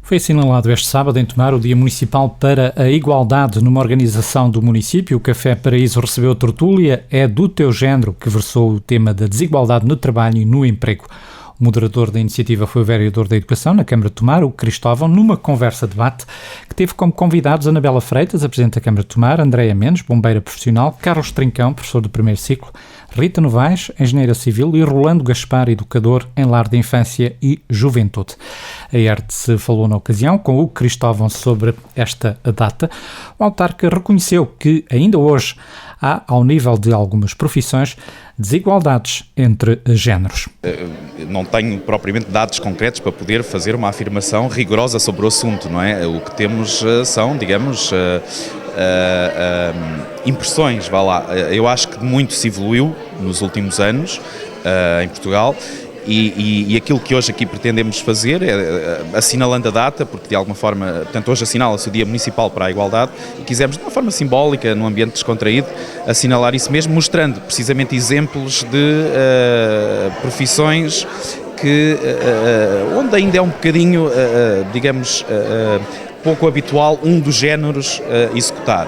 Foi assinalado este sábado em Tomar o Dia Municipal para a Igualdade numa organização do município. O Café Paraíso recebeu tertúlia É do Teu Género, que versou o tema da desigualdade no trabalho e no emprego. O moderador da iniciativa foi o vereador da Educação na Câmara de Tomar, o Cristóvão, numa conversa-debate que teve como convidados Anabela Freitas, a Presidente da Câmara de Tomar, Andréia Mendes, bombeira profissional, Carlos Trincão, professor do primeiro ciclo, Rita Novaes, engenheira civil, e Rolando Gaspar, educador em lar de infância e juventude. A ERTE falou na ocasião com o Cristóvão sobre esta data. O autarca reconheceu que ainda hoje há, ao nível de algumas profissões, desigualdades entre géneros. Não tenho propriamente dados concretos para poder fazer uma afirmação rigorosa sobre o assunto, não é? O que temos são, digamos, impressões, vá lá. Eu acho que muito se evoluiu nos últimos anos em Portugal. E aquilo que hoje aqui pretendemos fazer é, assinalando a data, porque de alguma forma, portanto hoje assinala-se o Dia Municipal para a Igualdade, e quisemos de uma forma simbólica, num ambiente descontraído, assinalar isso mesmo, mostrando precisamente exemplos de profissões que, onde ainda é um bocadinho, digamos, pouco habitual um dos géneros executar.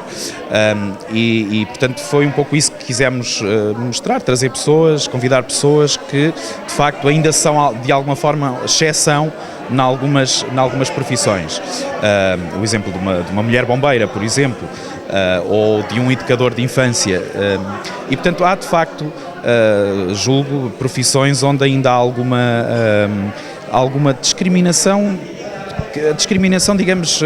Portanto, foi um pouco isso que quisemos mostrar, trazer pessoas, convidar pessoas que, de facto, ainda são, de alguma forma, exceção em algumas profissões. O exemplo de uma mulher bombeira, por exemplo, ou de um educador de infância. E, portanto, há, de facto, julgo, profissões onde ainda há alguma discriminação. A discriminação, digamos,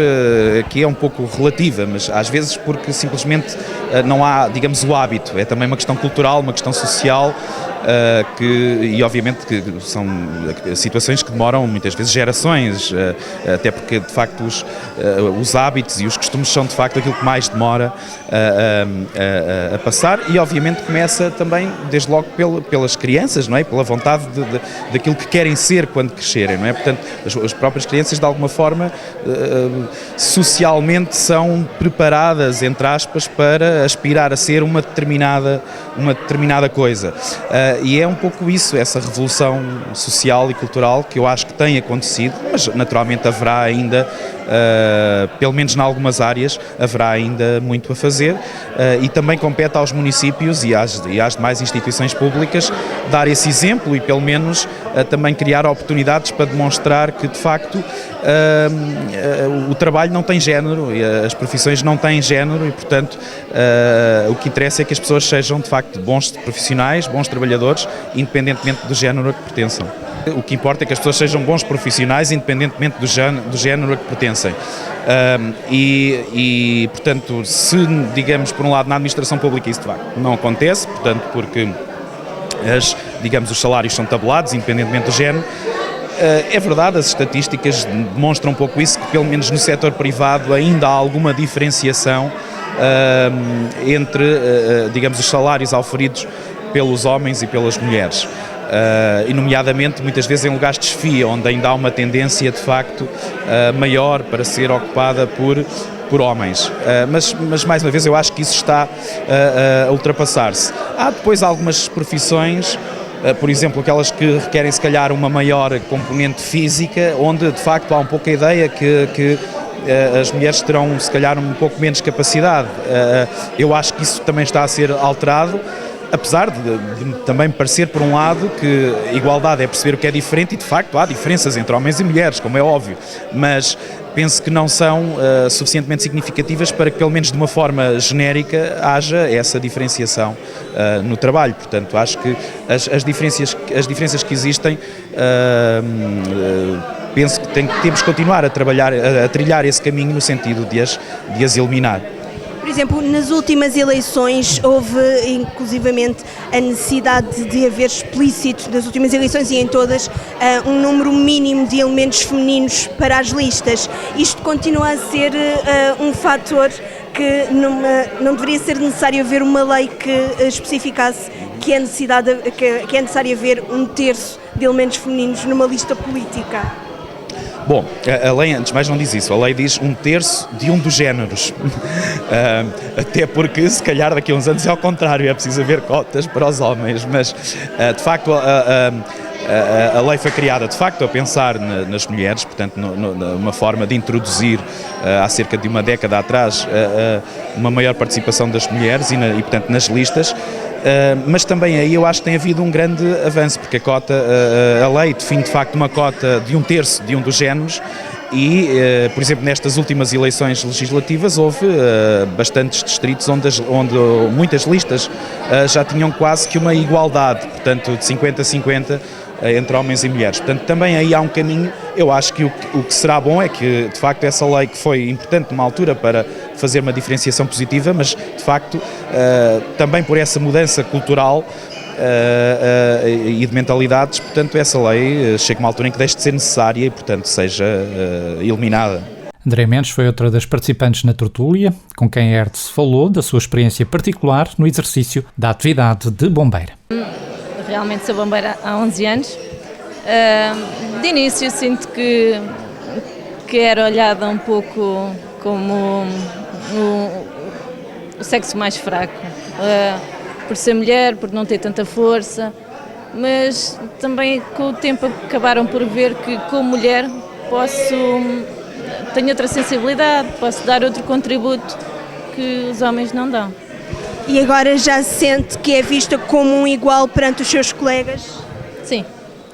que é um pouco relativa, mas às vezes porque simplesmente não há, digamos, o hábito. É também uma questão cultural, uma questão social, e obviamente que são situações que demoram muitas vezes gerações, até porque de facto os hábitos e os costumes são de facto aquilo que mais demora a passar, e obviamente começa também desde logo pelas crianças, não é? Pela vontade daquilo que querem ser quando crescerem, não é? Portanto, as próprias crianças de alguma forma socialmente são preparadas, entre aspas, para aspirar a ser uma determinada coisa. E é um pouco isso, essa revolução social e cultural que eu acho que tem acontecido, mas naturalmente haverá ainda, pelo menos em algumas áreas, haverá ainda muito a fazer, e também compete aos municípios e às demais instituições públicas dar esse exemplo e pelo menos também criar oportunidades para demonstrar que de facto o trabalho não tem género, as profissões não têm género e portanto o que interessa é que as pessoas sejam de facto bons profissionais, bons trabalhadores, independentemente do género a que pertençam. O que importa é que as pessoas sejam bons profissionais, independentemente do género a que pertencem. Portanto, se, digamos, por um lado, na administração pública isso de facto não acontece, portanto, porque digamos, os salários são tabulados, independentemente do género. É verdade, as estatísticas demonstram um pouco isso, que pelo menos no setor privado ainda há alguma diferenciação entre, digamos, os salários auferidos pelos homens e pelas mulheres. E nomeadamente muitas vezes em lugares de chefia, onde ainda há uma tendência de facto maior para ser ocupada por homens, mas mais uma vez eu acho que isso está a ultrapassar-se. Há depois algumas profissões, por exemplo aquelas que requerem se calhar uma maior componente física, onde de facto há um pouco a ideia que as mulheres terão se calhar um pouco menos capacidade. Eu acho que isso também está a ser alterado, apesar de também parecer, por um lado, que igualdade é perceber o que é diferente, e de facto há diferenças entre homens e mulheres, como é óbvio, mas penso que não são suficientemente significativas para que, pelo menos de uma forma genérica, haja essa diferenciação no trabalho. Portanto, acho que as diferenças que existem, penso que temos que continuar a trabalhar, a trilhar esse caminho no sentido de as eliminar. Por exemplo, nas últimas eleições houve inclusivamente a necessidade de haver explícito, nas últimas eleições e em todas, um número mínimo de elementos femininos para as listas. Isto continua a ser um fator que não deveria ser necessário haver uma lei que especificasse que é necessário haver 1/3 de elementos femininos numa lista política. Bom, a lei, antes de mais, não diz isso. A lei diz 1/3 de um dos géneros. Até porque, se calhar, daqui a uns anos é ao contrário, é preciso haver cotas para os homens. Mas, de facto, A lei foi criada, de facto, a pensar nas mulheres, portanto, numa forma de introduzir, há cerca de uma década atrás, uma maior participação das mulheres e portanto, nas listas. Mas também aí eu acho que tem havido um grande avanço, porque a lei define de facto uma cota de 1/3 de um dos géneros e, por exemplo, nestas últimas eleições legislativas houve bastantes distritos onde muitas listas já tinham quase que uma igualdade, portanto de 50-50 entre homens e mulheres. Portanto, também aí há um caminho. Eu acho que o que será bom é que, de facto, essa lei que foi importante numa altura para fazer uma diferenciação positiva, mas, de facto, também por essa mudança cultural e de mentalidades, portanto, essa lei chega a uma altura em que deixe de ser necessária e, portanto, seja eliminada. André Mendes foi outra das participantes na tertúlia, com quem a ERTE falou da sua experiência particular no exercício da atividade de bombeira. Realmente sou bombeira há 11 anos. De início sinto que era olhada um pouco como o sexo mais fraco, por ser mulher, por não ter tanta força, mas também com o tempo acabaram por ver que como mulher tenho outra sensibilidade, posso dar outro contributo que os homens não dão. E agora já se sente que é vista como um igual perante os seus colegas? Sim,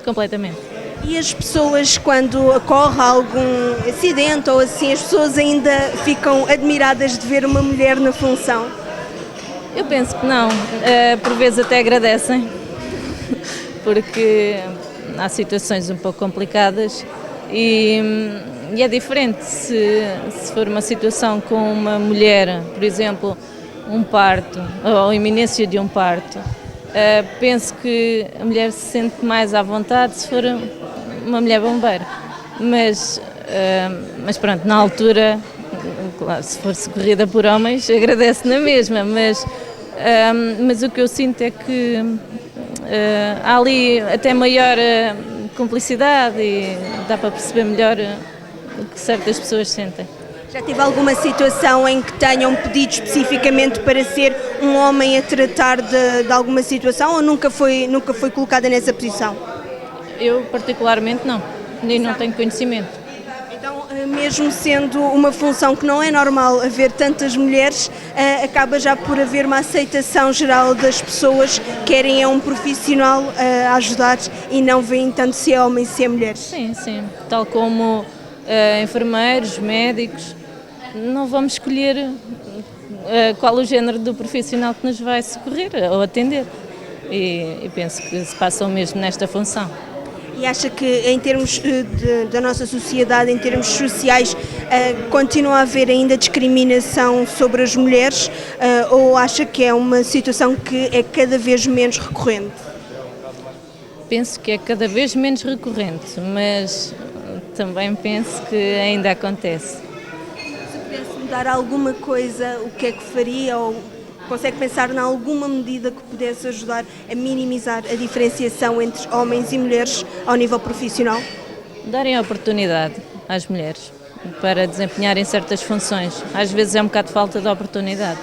completamente. E as pessoas, quando ocorre algum acidente ou assim, as pessoas ainda ficam admiradas de ver uma mulher na função? Eu penso que não, por vezes até agradecem, porque há situações um pouco complicadas e é diferente se for uma situação com uma mulher, por exemplo, um parto, ou a iminência de um parto. Penso que a mulher se sente mais à vontade se for uma mulher bombeira, mas pronto, na altura, claro, se for socorrida por homens, agradece na mesma, mas o que eu sinto é que há ali até maior cumplicidade e dá para perceber melhor o que certas pessoas sentem. Já teve alguma situação em que tenham pedido especificamente para ser um homem a tratar de alguma situação ou nunca foi colocada nessa posição? Eu particularmente não, nem não tenho conhecimento. Então, mesmo sendo uma função que não é normal haver tantas mulheres, acaba já por haver uma aceitação geral das pessoas que querem é um profissional a ajudar e não veem tanto se é homem se é mulher. Sim, tal como enfermeiros, médicos. Não vamos escolher qual o género do profissional que nos vai socorrer ou atender. E penso que se passa o mesmo nesta função. E acha que em termos da nossa sociedade, em termos sociais, continua a haver ainda discriminação sobre as mulheres ou acha que é uma situação que é cada vez menos recorrente? Penso que é cada vez menos recorrente, mas também penso que ainda acontece. Mudar alguma coisa, o que é que faria ou consegue pensar em alguma medida que pudesse ajudar a minimizar a diferenciação entre homens e mulheres ao nível profissional? Darem a oportunidade às mulheres para desempenharem certas funções. Às vezes é um bocado de falta de oportunidade.